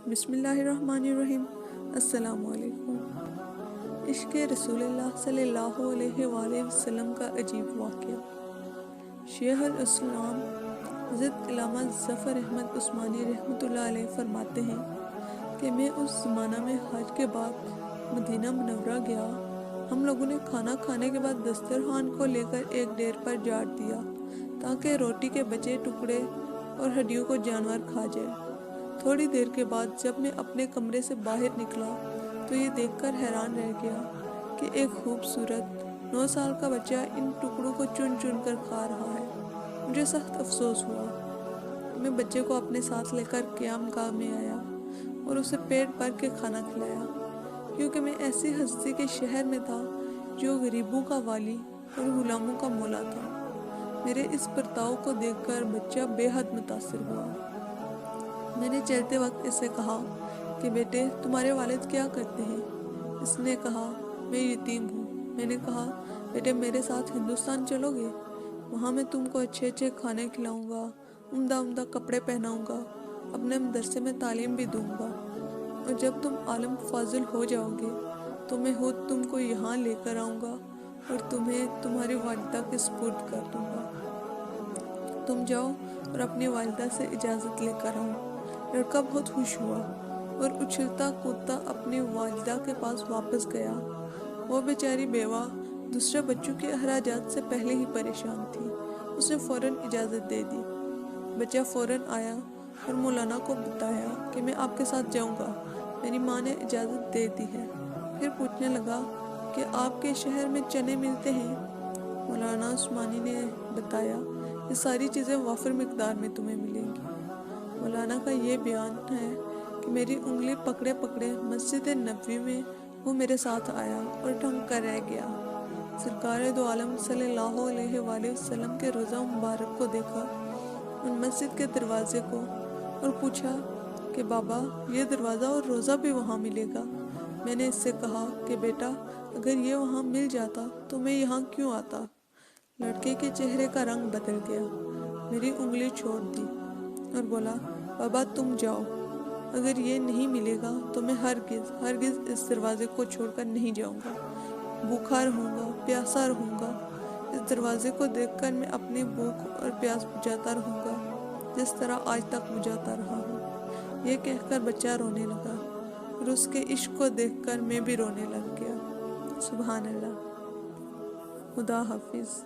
بسم اللہ الرحمن الرحیم۔ السلام علیکم۔ عشق رسول اللہ صلی اللہ علیہ وآلہ وسلم کا عجیب واقعہ۔ شیخ الاسلام حضرت علامہ ظفر احمد عثمانی رحمۃ اللہ علیہ فرماتے ہیں کہ میں اس زمانہ میں حج کے بعد مدینہ منورہ گیا۔ ہم لوگوں نے کھانا کھانے کے بعد دسترخوان کو لے کر ایک ڈیر پر جاٹ دیا تاکہ روٹی کے بچے ٹکڑے اور ہڈیوں کو جانور کھا جائے۔ تھوڑی دیر کے بعد جب میں اپنے کمرے سے باہر نکلا تو یہ دیکھ کر حیران رہ گیا کہ ایک خوبصورت 9 سال کا بچہ ان ٹکڑوں کو چن چن کر کھا رہا ہے۔ مجھے سخت افسوس ہوا۔ میں بچے کو اپنے ساتھ لے کر قیام گاہ میں آیا اور اسے پیٹ بھر کے کھانا کھلایا، کیونکہ میں ایسی ہستی کے شہر میں تھا جو غریبوں کا والی اور غلاموں کا مولا تھا۔ میرے اس برتاؤ کو دیکھ کر بچہ بے حد متاثر ہوا۔ میں نے چلتے وقت اس سے کہا کہ بیٹے تمہارے والد کیا کرتے ہیں؟ اس نے کہا میں یتیم ہوں۔ میں نے کہا بیٹے میرے ساتھ ہندوستان چلو گے؟ وہاں میں تم کو اچھے اچھے کھانے کھلاؤں گا، عمدہ عمدہ کپڑے پہناؤں گا، اپنے مدرسے میں تعلیم بھی دوں گا، اور جب تم عالم فاضل ہو جاؤ گے تو میں خود تم کو یہاں لے کر آؤں گا اور تمہیں تمہاری والدہ کے سپرد کر دوں گا۔ تم جاؤ اور اپنی والدہ سے اجازت لے کر آؤ۔ لڑکا بہت خوش ہوا اور اچھلتا کودتا اپنی والدہ کے پاس واپس گیا۔ وہ بیچاری بیوہ دوسرے بچوں کے اخراجات سے پہلے ہی پریشان تھی۔ اس نے فوراً اجازت دے دی۔ بچہ فوراً آیا اور مولانا کو بتایا کہ میں آپ کے ساتھ جاؤں گا، میری ماں نے اجازت دے دی ہے۔ پھر پوچھنے لگا کہ آپ کے شہر میں چنے ملتے ہیں؟ مولانا عثمانی نے بتایا یہ ساری چیزیں وافر مقدار میں تمہیں ملیں گی۔ مولانا کا یہ بیان ہے کہ میری انگلی پکڑے پکڑے مسجد نبوی میں وہ میرے ساتھ آیا اور ڈھنگ کر رہ گیا۔ سرکار دو عالم صلی اللہ علیہ وآلہ وسلم کے روضہ مبارک کو دیکھا، ان مسجد کے دروازے کو، اور پوچھا کہ بابا یہ دروازہ اور روضہ بھی وہاں ملے گا؟ میں نے اس سے کہا کہ بیٹا اگر یہ وہاں مل جاتا تو میں یہاں کیوں آتا؟ لڑکے کے چہرے کا رنگ بدل گیا، میری انگلی چھوڑ دی اور بولا بابا تم جاؤ، اگر یہ نہیں ملے گا تو میں ہرگز اس دروازے کو چھوڑ کر نہیں جاؤں گا۔ بھوکا رہوں گا، پیاسا رہوں گا، اس دروازے کو دیکھ کر میں اپنی بھوک اور پیاس بجھاتا رہوں گا جس طرح آج تک بجھاتا رہا ہوں۔ یہ کہہ کر بچہ رونے لگا اور اس کے عشق کو دیکھ کر میں بھی رونے لگ گیا۔ سبحان اللہ۔ خدا حافظ۔